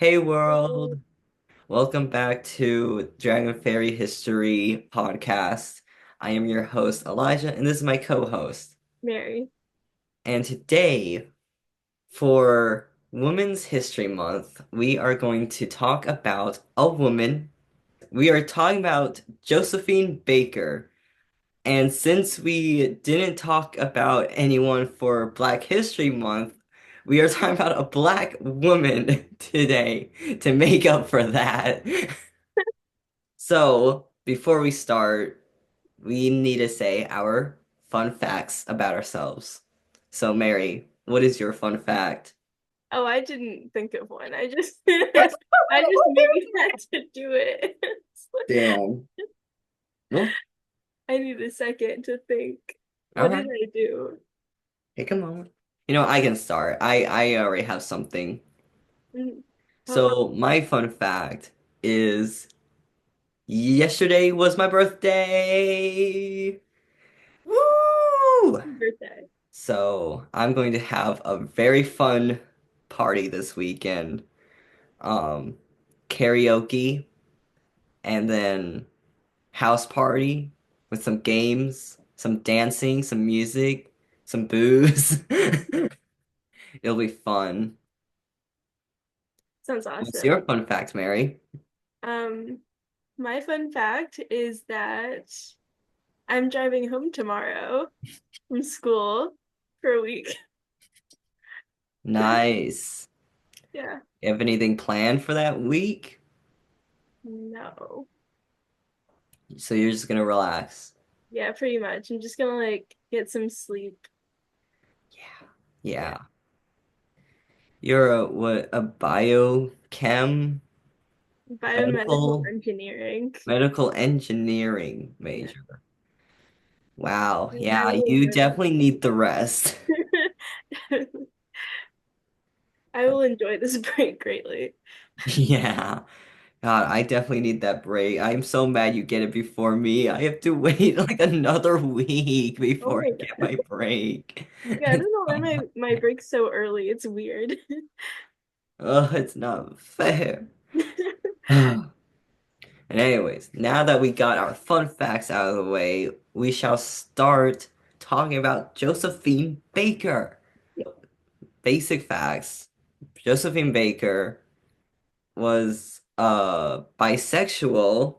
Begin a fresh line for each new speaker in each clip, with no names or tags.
Hey
Hey,
world, welcome back to Dragon Fairy History Podcast. I am your host Elijah, and this is my co-host.
Mary.
And today, for Women's History Month, we are going to talk about a woman. We are talking about Josephine Baker. And since we didn't talk about anyone for Black History Month, we are talking about a black woman today to make up for that. So, before we start, we need to say our fun facts about ourselves. So, Mary, what is your fun fact?
Oh, I didn't think of one. I just maybe had to do it.
Damn. Well,
I need a second to think.
all
What did
right.
I do?
Take a moment. I can start. I already have something.
Mm, Oh,
So, my fun fact is yesterday was my birthday. Woo!
happy birthday.
So, I'm going to have a very fun party this weekend. Um, Karaoke and then house party with some games, some dancing, some music, some booze. It'll be fun.
Sounds
What's
awesome.
your fun fact, Mary?
Um, my fun fact is that I'm driving home tomorrow from school for a week.
Nice.
Yeah.
You have anything planned for that week?
No.
So you're just gonna relax.
Yeah, pretty much. I'm just gonna get some sleep.
Yeah.
Yeah.
Yeah. You're a biochem
Biomedical
medical
engineering.
medical engineering
Yeah.
major. Wow.
And I
Yeah,
will
you
enjoy
definitely need the rest.
this. I will enjoy this break greatly.
Yeah. God, I definitely need that break. I'm so mad you get it before me. I have to wait like another week
Oh
before
my
I get
God.
my break.
Yeah, I don't know why my break's so early. It's weird.
It's not fair. And anyways, now that we got our fun facts out of the way, we shall start talking about Josephine Baker. Basic facts. Josephine Baker was a bisexual,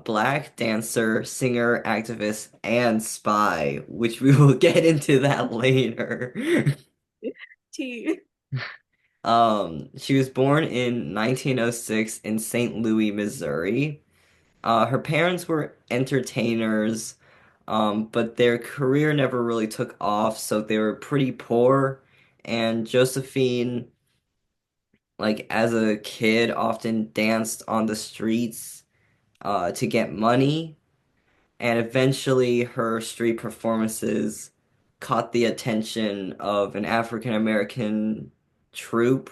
black dancer, singer, activist, and spy, which we will get into that later.
Tea.
She was born in 1906 in St. Louis, Missouri. Her parents were entertainers, but their career never really took off, so they were pretty poor. And Josephine, like as a kid, often danced on the streets to get money. And eventually, her street performances caught the attention of an African American troupe,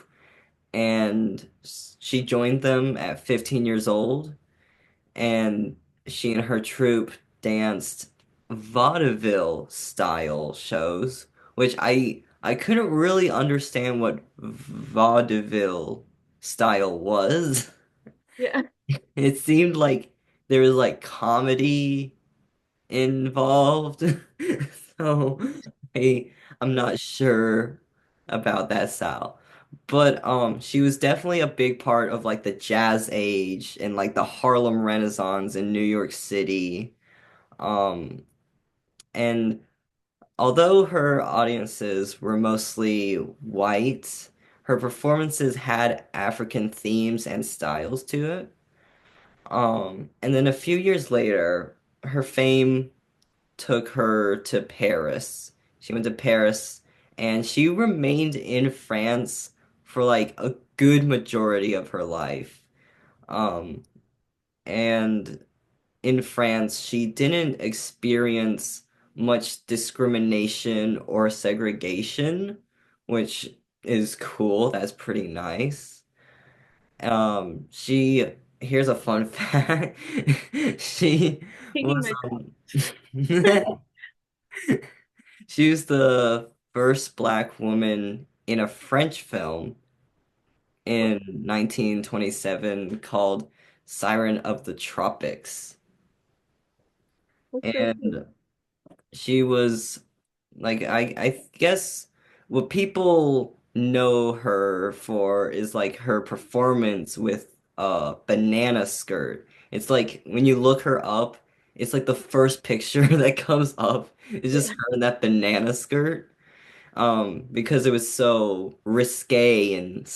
and she joined them at 15 years old. And she and her troupe danced vaudeville style shows, which I couldn't really understand what vaudeville style was.
Yeah.
It seemed like there was like comedy involved. So I'm not sure about that style. But she was definitely a big part of like the jazz age and like the Harlem Renaissance in New York City. Um and although her audiences were mostly white, her performances had African themes and styles to it. And then a few years later, her fame took her to Paris. She went to Paris and she remained in France for like a good majority of her life. Um, and in France, she didn't experience much discrimination or segregation, which is cool. That's pretty nice. Here's a fun fact. She
Taking
was
my
She was the first black woman in a French film, in 1927 called Siren of the Tropics.
That's so cool.
And she was like I guess what people know her for is like her performance with Banana Skirt. It's like when you look her up, it's like the first picture that comes up is just
Yeah,
her in that banana skirt. Because it was so risque and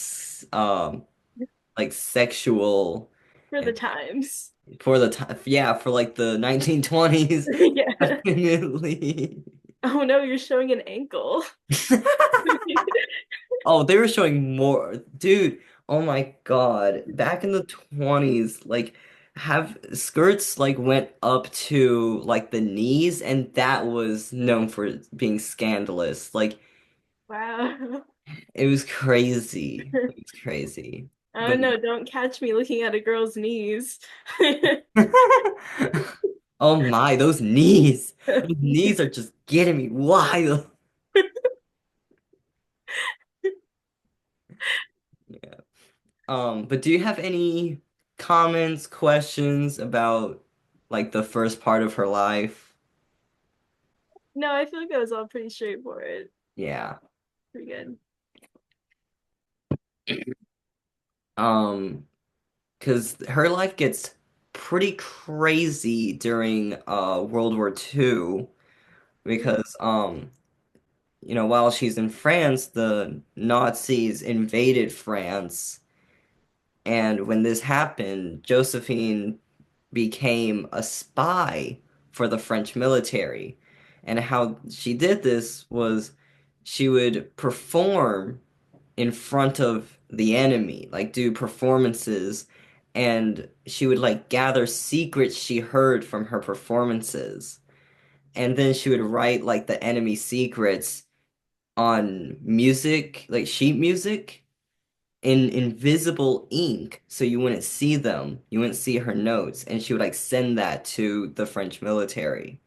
like sexual
for the
and
times.
for the time, yeah, for like the 1920s,
Yeah.
definitely.
Oh no, you're showing an ankle.
Oh, they were showing more. Dude, oh my God. Back in the 20s, like have skirts like went up to like the knees and that was known for being scandalous. Like
Wow.
it was crazy. It was crazy.
I
But
don't know, don't catch me looking at a girl's knees.
oh my, those knees. Those knees are just getting me wild. Yeah. But do you have any comments, questions about like the first part of her life?
No, I feel like that was all pretty straightforward.
Yeah.
Pretty good.
Um, because her life gets pretty crazy during World War II
Mhm.
because while she's in France, the Nazis invaded France, and when this happened, Josephine became a spy for the French military. And how she did this was she would perform in front of the enemy, like do performances, and she would like gather secrets she heard from her performances. And then she would write like the enemy secrets on music, like sheet music, in invisible ink, so you wouldn't see them. You wouldn't see her notes, and she would like send that to the French military.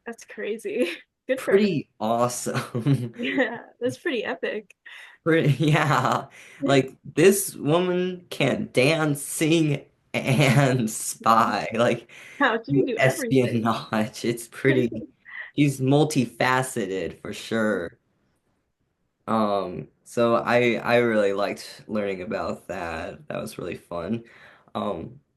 That's crazy. Good for her.
Pretty awesome.
Yeah, that's pretty epic.
Yeah. Like this woman can dance, sing, and spy. Like
Wow, she can
do
do everything.
espionage. It's pretty, she's multifaceted for sure. So I really liked learning about that. That was really fun.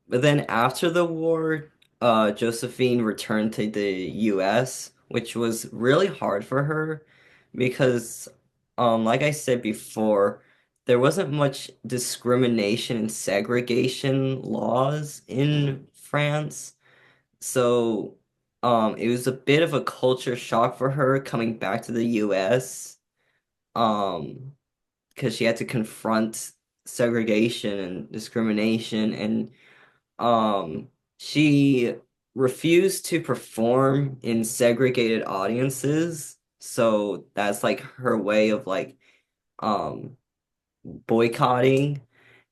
But then after the war, Josephine returned to the US, which was really hard for her because, like I said before, there wasn't much discrimination and segregation laws in France. So, it was a bit of a culture shock for her coming back to the US. Um, because she had to confront segregation and discrimination and um she refused to perform in segregated audiences, so that's like her way of like um boycotting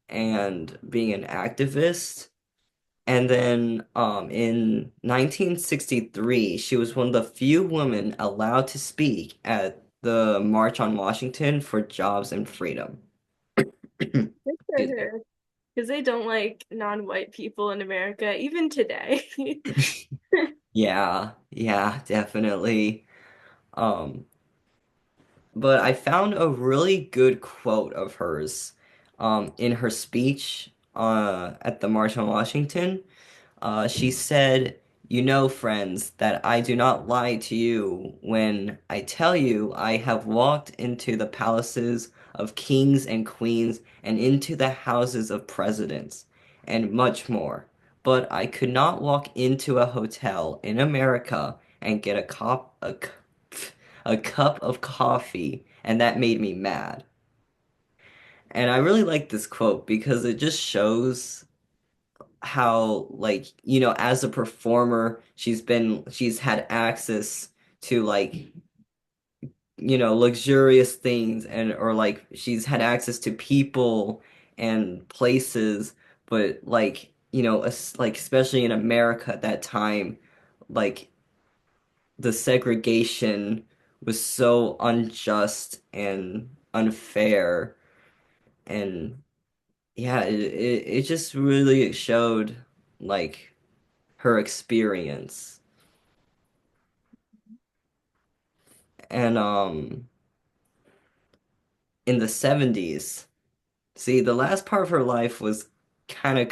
and being an activist. And then in 1963 she was one of the few women allowed to speak at the March on Washington for Jobs and Freedom.
Good for
Excuse me.
her. Because they don't like non-white people in America, even today.
Yeah, yeah, definitely. Um, but I found a really good quote of hers in her speech at the March on Washington. She said, "You know, friends, that I do not lie to you when I tell you I have walked into the palaces of kings and queens and into the houses of presidents and much more. But I could not walk into a hotel in America and get a cup of coffee, and that made me mad." And I really like this quote because it just shows how like as a performer she's had access to like luxurious things and or like she's had access to people and places, but like like especially in America at that time, like the segregation was so unjust and unfair, and yeah, it just really showed like her experience. And in the 70s, see, the last part of her life was kind of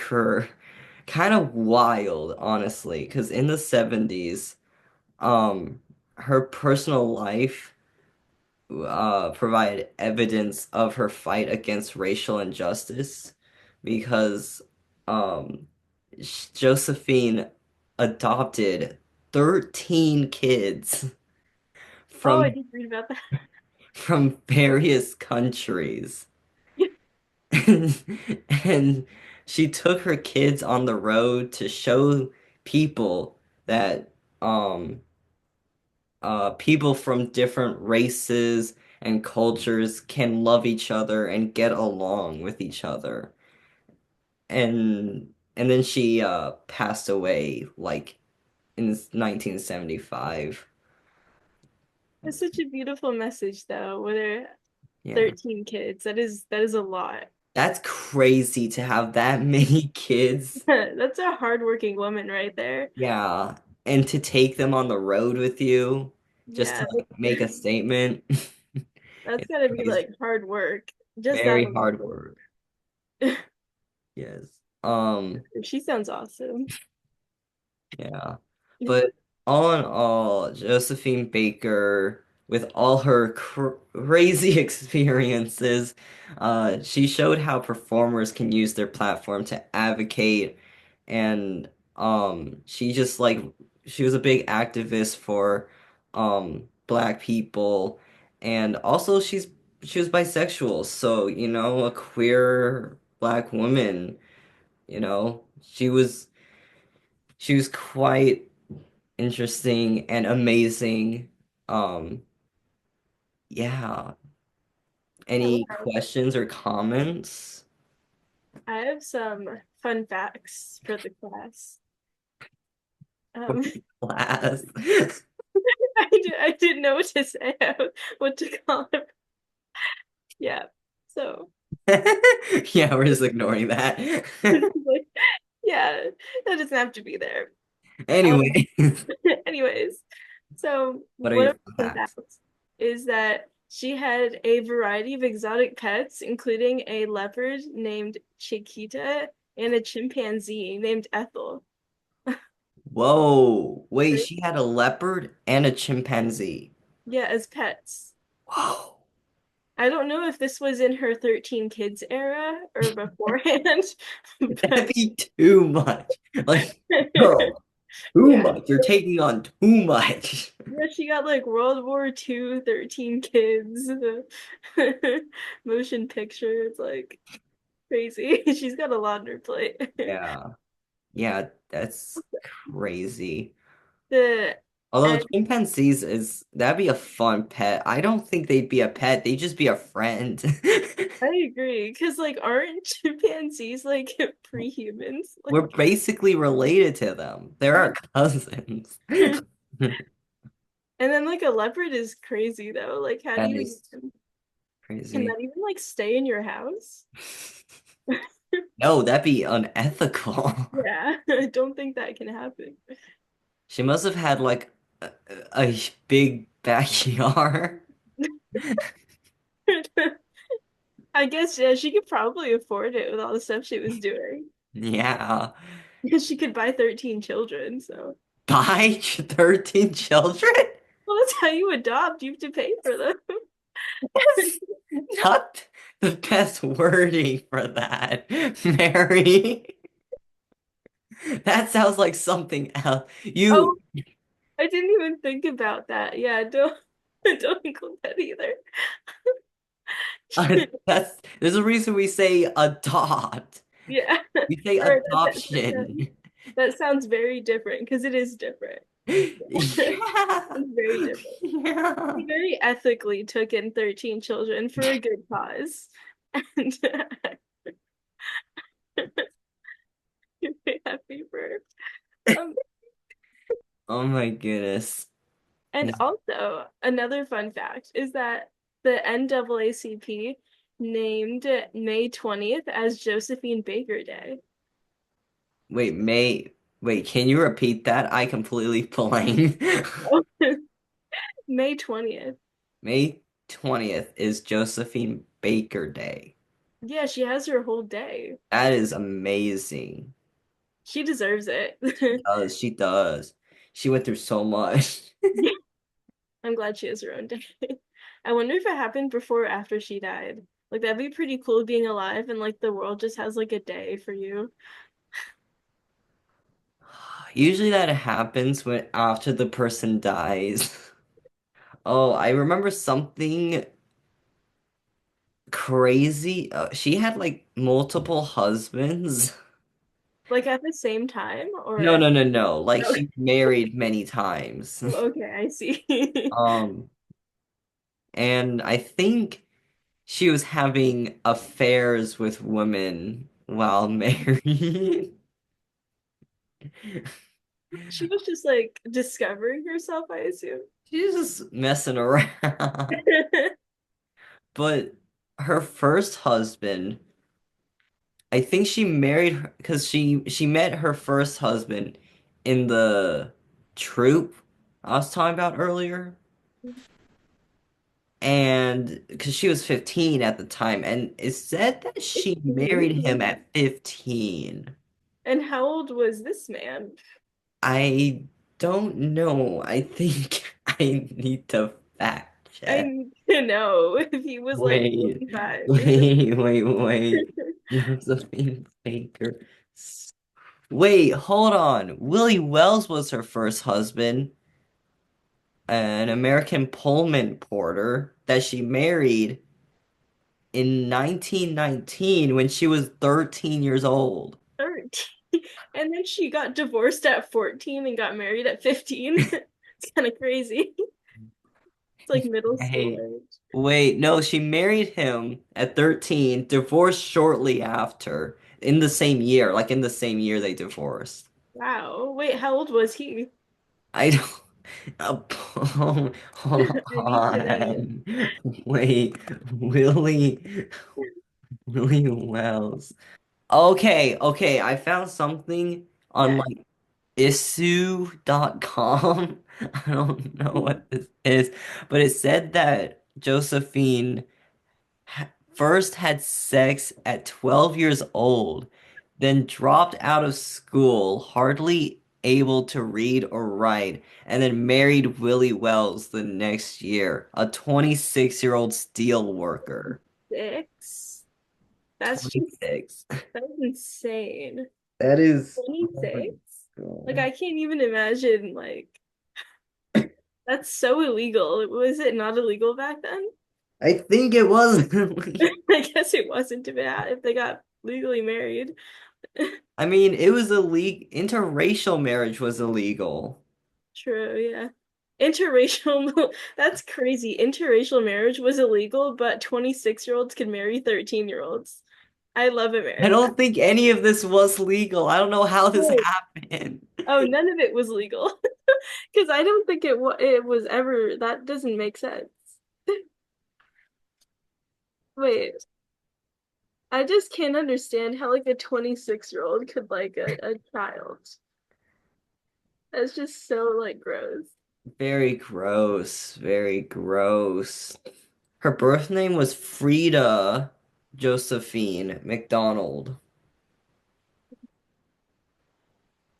kind of wild, honestly, because in the 70s, um her personal life provided evidence of her fight against racial injustice because um Josephine adopted 13 kids
Oh, I
from
did read about that.
from various countries. And she took her kids on the road to show people that um people from different races and cultures can love each other and get along with each other. And then she passed away like in 1975.
That's such a beautiful message, though. With her
Yeah.
13 kids, that is a lot.
That's crazy to have that many kids.
That's a hardworking woman right there.
Yeah. And to take them on the road with you just
Yeah,
to like make a statement.
that's
It's
gotta be
crazy.
like hard work. Just that
Very hard
alone.
work. Yes. Um,
She sounds awesome.
yeah. But all in all, Josephine Baker, with all her crazy experiences, she showed how performers can use their platform to advocate, and she was a big activist for black people, and also she was bisexual, so a queer black woman, she was quite interesting and amazing. Um, yeah.
Oh,
Any
wow.
questions or comments?
I have some fun facts for the class.
For
Um,
the class?
I didn't know what to say, what to call it. Yeah. So,
Yeah, we're just ignoring that.
like, yeah, that doesn't have to be there. Um,
Anyway,
anyways, so
what are
one
your
of
fun
the fun
facts?
facts is that she had a variety of exotic pets, including a leopard named Chiquita and a chimpanzee named Ethel.
Whoa, wait,
Right?
she had a leopard and a chimpanzee.
Yeah, as pets.
Whoa,
I don't know if this was in her 13 kids era or beforehand, but
that'd be too much. Like, girl, too
yeah.
much. You're taking on too much.
Yeah, she got like World War II, 13 kids, the motion picture. It's like crazy. She's got a lot on her plate.
Yeah, yeah, that's crazy.
The
Although
and
chimpanzees that'd be a fun pet. I don't think they'd be a pet, they'd just be a friend.
I agree, because like aren't chimpanzees like pre-humans?
We're
Like
basically related to them. They're
yeah.
our cousins.
And then like a leopard is crazy though. Like how do
That
you
is
even can
crazy.
that even like stay in your house?
No, that'd be unethical.
Yeah, I don't think that can happen.
She must have had like a big backyard.
I guess yeah, she could probably afford it with all the stuff she was doing.
Yeah.
Because she could buy 13 children, so
By 13 children?
well that's how you adopt. You have to pay for them.
That's not the best wording for that, Mary. That sounds like something else.
Oh, I didn't even think about that. Yeah, don't don't include that either.
There's a reason we say adopt.
Yeah.
We say
All right, that,
adoption.
that sounds very different because it is different.
Yeah.
It's very different.
Yeah.
He very ethically took in 13 children for a good cause. And I'm very happy for her. Um,
Oh my goodness.
and also another fun fact is that the NAACP named May 20th as Josephine Baker Day.
Wait, wait, can you repeat that? I completely blanked.
Oh, May 20th.
May 20th is Josephine Baker Day.
Yeah, she has her whole day.
That is amazing.
She deserves it.
She does, she does. She went through so much.
I'm glad she has her own day. I wonder if it happened before or after she died. Like that'd be pretty cool being alive and like the world just has like a day for you.
Usually that happens when after the person dies. Oh, I remember something crazy. She had like multiple husbands.
Like at the same time
No,
or
no, no, no. Like
no.
she married many times.
Okay, I see.
Um, and I think she was having affairs with women while married.
She was just like discovering herself, I assume.
She's just messing around. But her first husband, I think she married her because she met her first husband in the troop I was talking about earlier. And because she was 15 at the time, and it said that she married him at 15.
And how old was this man?
I don't know. I think I need to fact
I
check.
need to know if he was like
Wait,
45.
wait. Josephine Baker. Wait, hold on. Willie Wells was her first husband, an American Pullman porter that she married in 1919 when she was 13 years old.
13. And then she got divorced at 14 and got married at 15. It's kind of crazy. It's like middle school
Hey,
age.
wait, no, she married him at 13, divorced shortly after, in the same year, like in the same year they divorced.
Wow. Wait, how old was he?
I don't, hold
I need to know.
on. Wait, Willie, Willie Wells. Okay, I found something on
Okay.
like issue.com. I don't know what this is, but it said that Josephine first had sex at 12 years old, then dropped out of school, hardly able to read or write, and then married Willie Wells the next year, a 26-year-old steel worker.
6. That's just
26.
that's insane.
That is, oh my
26? Like
God.
I can't even imagine like that's so illegal. Was it not illegal back then?
I think it was.
I guess it wasn't too bad if they got legally married.
I mean, it was illegal. Interracial marriage was illegal.
True, yeah. Interracial, that's crazy. Interracial marriage was illegal, but 26-year-olds could marry 13-year-olds. I love
I
America.
don't think any of this was legal. I don't know how this
Wait.
happened.
Oh, none of it was legal. Because I don't think it was ever, that doesn't make sense. Wait, I just can't understand how like a 26-year-old could like a child. That's just so like gross.
Very gross. Very gross. Her birth name was Frida Josephine McDonald.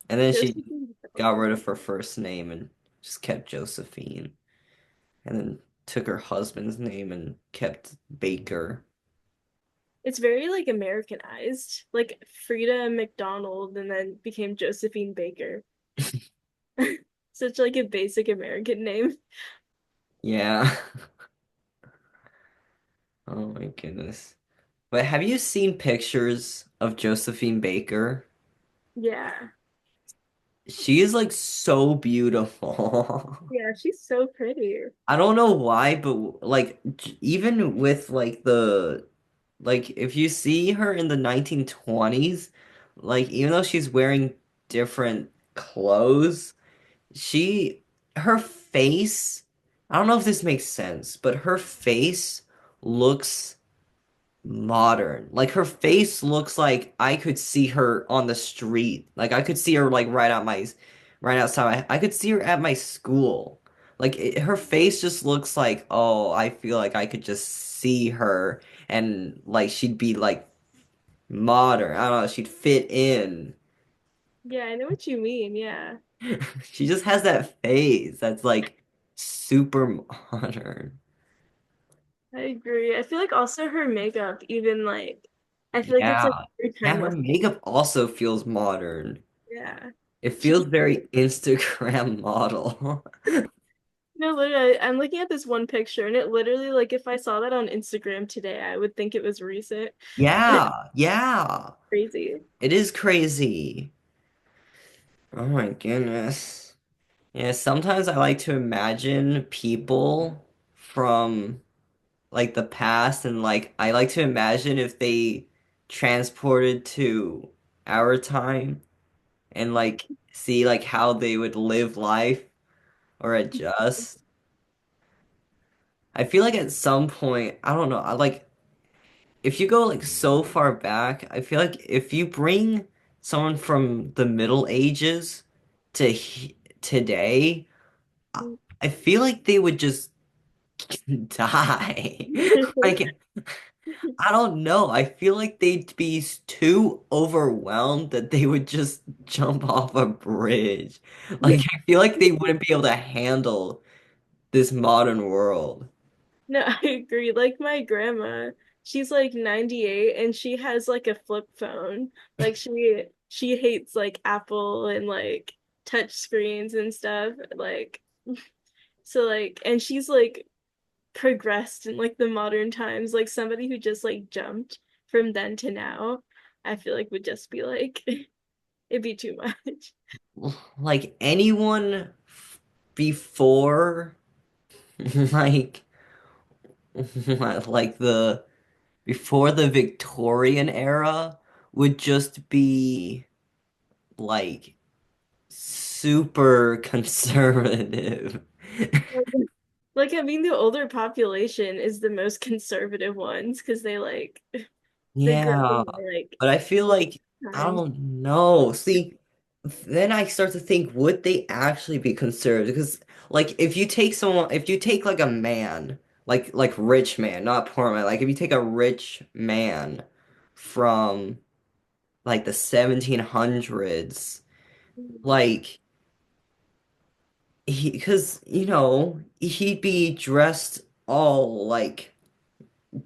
And then she
Josephine
got
Baker.
rid of her first name and just kept Josephine. And then took her husband's name and kept Baker.
It's very like Americanized, like Frida McDonald, and then became Josephine Baker. Such like a basic American name.
Yeah. Oh my goodness. But have you seen pictures of Josephine Baker?
Yeah.
She is like so beautiful.
Yeah, she's so pretty.
I don't know why, but like even with like the like if you see her in the 1920s, like even though she's wearing different clothes, she her face, I don't know if this makes sense, but her face looks modern. Like her face looks like I could see her on the street. Like I could see her like right outside. I could see her at my school. Her face just looks like, oh, I feel like I could just see her and like she'd be like modern. I don't know, she'd fit in.
Yeah, I know what you mean. Yeah,
She just has that face that's like super modern.
I agree. I feel like also her makeup, even like, I feel like it's like
Yeah.
very
Yeah, her
timeless.
makeup also feels modern.
Yeah.
It
She
feels
keeps,
very Instagram model.
no, literally, I'm looking at this one picture and it literally, like, if I saw that on Instagram today, I would think it was recent.
Yeah, yeah.
Crazy.
It is crazy. Oh my goodness. Yeah, sometimes I like to imagine people from like the past and like I like to imagine if they transported to our time and like see like how they would live life or adjust. I feel like at some point, I don't know, I like if you go like so far back, I feel like if you bring someone from the Middle Ages to today, I feel like they would just die. Like I don't know. I feel like they'd be too overwhelmed that they would just jump off a bridge. Like I feel like they wouldn't be able to handle this modern world.
No, I agree. Like my grandma, she's like 98 and she has like a flip phone. Like she hates like Apple and like touch screens and stuff. Like so like and she's like progressed in like the modern times. Like somebody who just like jumped from then to now, I feel like would just be like it'd be too much.
Like anyone before like like the before the Victorian era would just be like super conservative.
Like I mean the older population is the most conservative ones because they like they grew up
Yeah,
in like
but I feel like I
times.
don't know. See, then I start to think, would they actually be conservative? Because like if you take like a man, like rich man, not poor man, like if you take a rich man from like the 1700s, like because he'd be dressed all like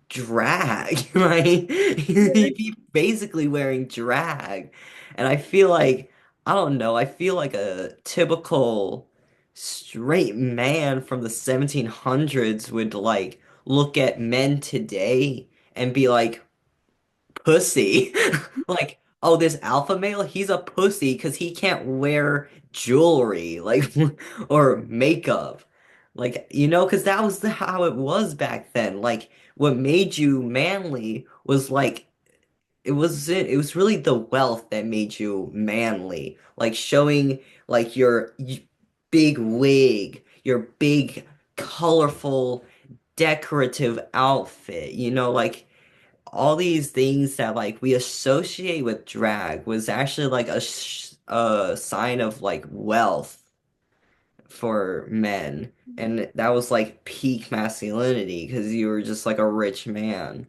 drag, right? He'd be basically wearing drag. And I feel like, I don't know, I feel like a typical straight man from the 1700s would like look at men today and be like, pussy. Like, oh, this alpha male, he's a pussy because he can't wear jewelry, like, or makeup. Like, because that was how it was back then. Like, what made you manly was like, it was really the wealth that made you manly. Like, showing, like, your big wig, your big, colorful, decorative outfit, like all these things that like we associate with drag was actually like a sign of like wealth for men. And that was like peak masculinity because you were just like a rich man.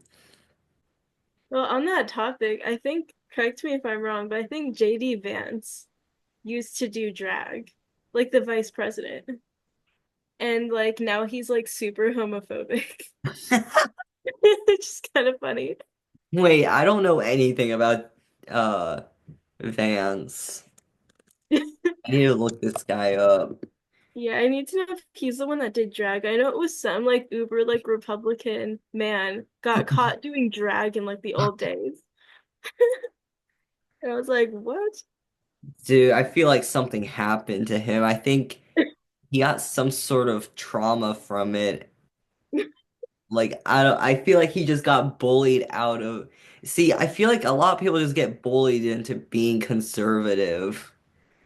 Well, on that topic, I think, correct me if I'm wrong, but I think JD Vance used to do drag, like the vice president. And like now he's like super homophobic. It's just kind of funny.
Wait, I don't know anything about uh Vance. I need to look this guy up.
Yeah, I need to know if he's the one that did drag. I know it was some like uber like Republican man got caught doing drag in like the old days. And I was like, what?
Dude, I feel like something happened to him. I think he got some sort of trauma from it. Like I feel like he just got bullied out of. See, I feel like a lot of people just get bullied into being conservative.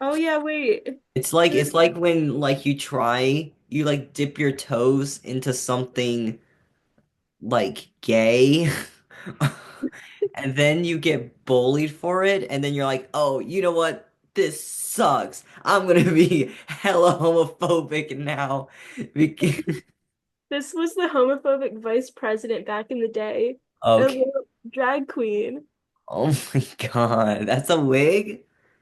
Oh yeah, wait.
It's like when like you like dip your toes into something like gay And then you get bullied for it, and then you're like, oh, you know what? This sucks. I'm gonna be hella homophobic now. Because
This was the homophobic vice president back in the day, a
okay.
little drag queen.
Oh my God. That's a wig?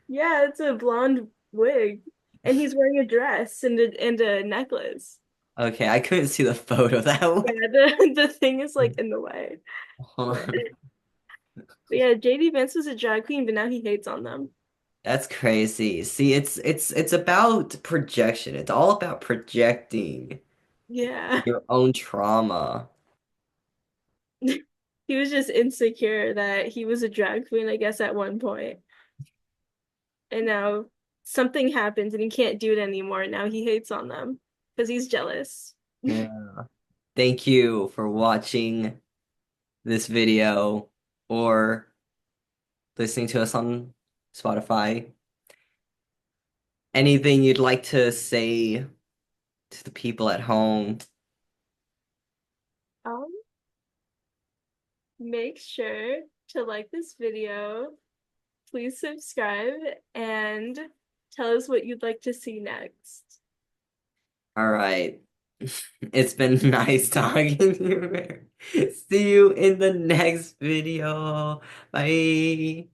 Yeah, it's a blonde wig, and he's wearing a dress and a necklace.
Okay, I couldn't see the photo that
Yeah,
way.
the thing is like in the way. But, but yeah, JD Vance was a drag queen, but now he hates on them.
That's crazy. See, it's about projection. It's all about projecting
Yeah.
your own trauma.
He was just insecure that he was a drag queen, I guess, at one point. And now something happens and he can't do it anymore. Now he hates on them because he's jealous.
Yeah. Thank you for watching this video or listening to us on Spotify. Anything you'd like to say to the people at home?
Um, Make sure to like this video. Please subscribe and tell us what you'd like to see next.
All right. It's been nice talking to you, Mary. See you in the next video. Bye.